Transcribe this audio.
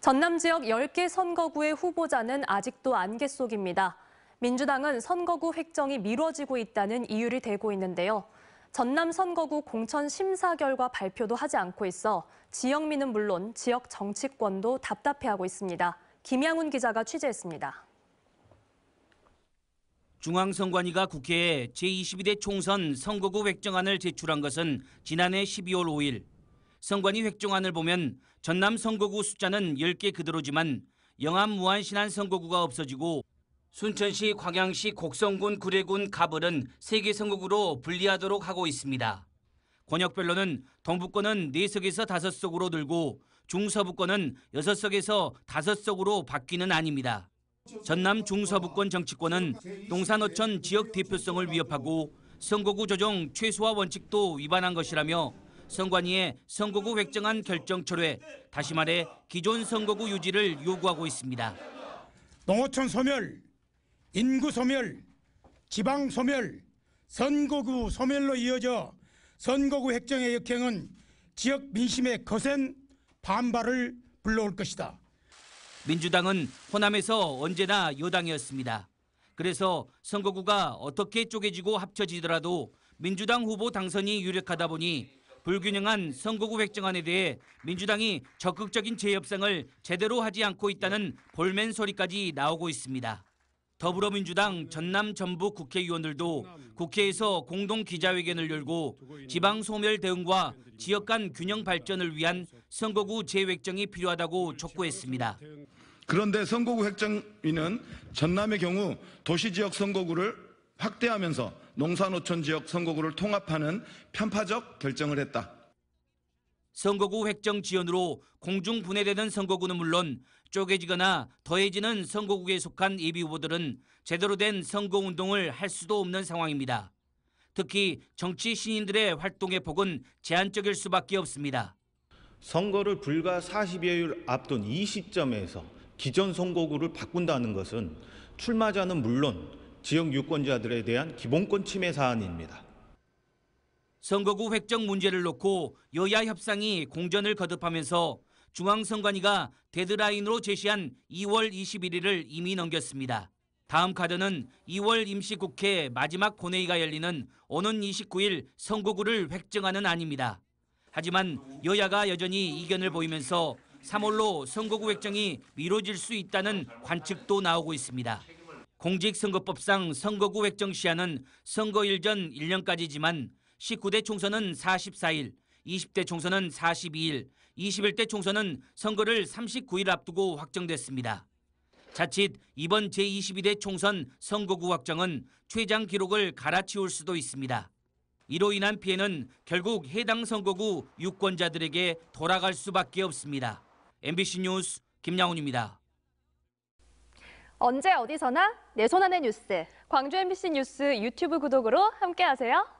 전남 지역 10개 선거구의 후보자는 아직도 안개 속입니다. 민주당은 선거구 획정이 미뤄지고 있다는 이유를 대고 있는데요. 전남 선거구 공천 심사 결과 발표도 하지 않고 있어 지역민은 물론 지역 정치권도 답답해하고 있습니다. 김양훈 기자가 취재했습니다. 중앙선관위가 국회에 제22대 총선 선거구 획정안을 제출한 것은 지난해 12월 5일. 선관위 획정안을 보면 전남 선거구 숫자는 10개 그대로지만 영암 무안신안 선거구가 없어지고 순천시, 광양시, 곡성군, 구례군, 가벌은 3개 선거구로 분리하도록 하고 있습니다. 권역별로는 동북권은 4석에서 5석으로 늘고 중서부권은 6석에서 5석으로 바뀌는 안입니다. 전남 중서부권 정치권은 농산어촌 지역 대표성을 위협하고 선거구 조정 최소화 원칙도 위반한 것이라며 선관위의 선거구 획정안 결정 철회, 다시 말해 기존 선거구 유지를 요구하고 있습니다. 농어촌 소멸, 인구 소멸, 지방 소멸, 선거구 소멸로 이어져 선거구 획정의 역행은 지역 민심의 거센 반발을 불러올 것이다. 민주당은 호남에서 언제나 여당이었습니다. 그래서 선거구가 어떻게 쪼개지고 합쳐지더라도 민주당 후보 당선이 유력하다 보니 불균형한 선거구 획정안에 대해 민주당이 적극적인 재협상을 제대로 하지 않고 있다는 볼멘 소리까지 나오고 있습니다. 더불어민주당 전남 전북 국회의원들도 국회에서 공동 기자회견을 열고 지방 소멸 대응과 지역 간 균형 발전을 위한 선거구 재획정이 필요하다고 촉구했습니다. 그런데 선거구 획정위는 전남의 경우 도시지역 선거구를 확대하면서 농산어촌 지역 선거구를 통합하는 편파적 결정을 했다. 선거구 획정 지연으로 공중 분해되는 선거구는 물론 쪼개지거나 더해지는 선거구에 속한 예비후보들은 제대로 된 선거운동을 할 수도 없는 상황입니다. 특히 정치 신인들의 활동의 폭은 제한적일 수밖에 없습니다. 선거를 불과 40여일 앞둔 이 시점에서 기존 선거구를 바꾼다는 것은 출마자는 물론 지역 유권자들에 대한 기본권 침해 사안입니다. 선거구 획정 문제를 놓고 여야 협상이 공전을 거듭하면서 중앙선관위가 데드라인으로 제시한 2월 21일을 이미 넘겼습니다. 다음 카드는 2월 임시국회 마지막 본회의가 열리는 오는 29일 선거구를 획정하는 안입니다. 하지만 여야가 여전히 이견을 보이면서 3월로 선거구 획정이 미뤄질 수 있다는 관측도 나오고 있습니다. 공직선거법상 선거구 획정 시한은 선거일 전 1년까지지만 19대 총선은 44일, 20대 총선은 42일, 21대 총선은 선거를 39일 앞두고 확정됐습니다. 자칫 이번 제22대 총선 선거구 확정은 최장 기록을 갈아치울 수도 있습니다. 이로 인한 피해는 결국 해당 선거구 유권자들에게 돌아갈 수밖에 없습니다. MBC 뉴스 김양훈입니다. 언제 어디서나 내 손 안의 뉴스. 광주 MBC 뉴스 유튜브 구독으로 함께하세요.